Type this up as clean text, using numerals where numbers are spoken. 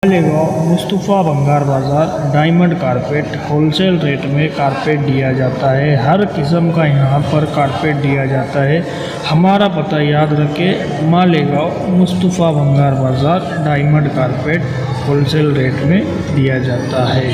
मालेगांव मुस्तफ़ा भंगार बाज़ार diamond carpet wholesale rate में कारपेट दिया जाता है। हर किस्म का यहाँ पर कारपेट दिया जाता है। हमारा पता याद रखें, मालेगांव मुस्तफ़ा भंगार बाज़ार डायमंड कारपेट होलसेल रेट में दिया जाता है।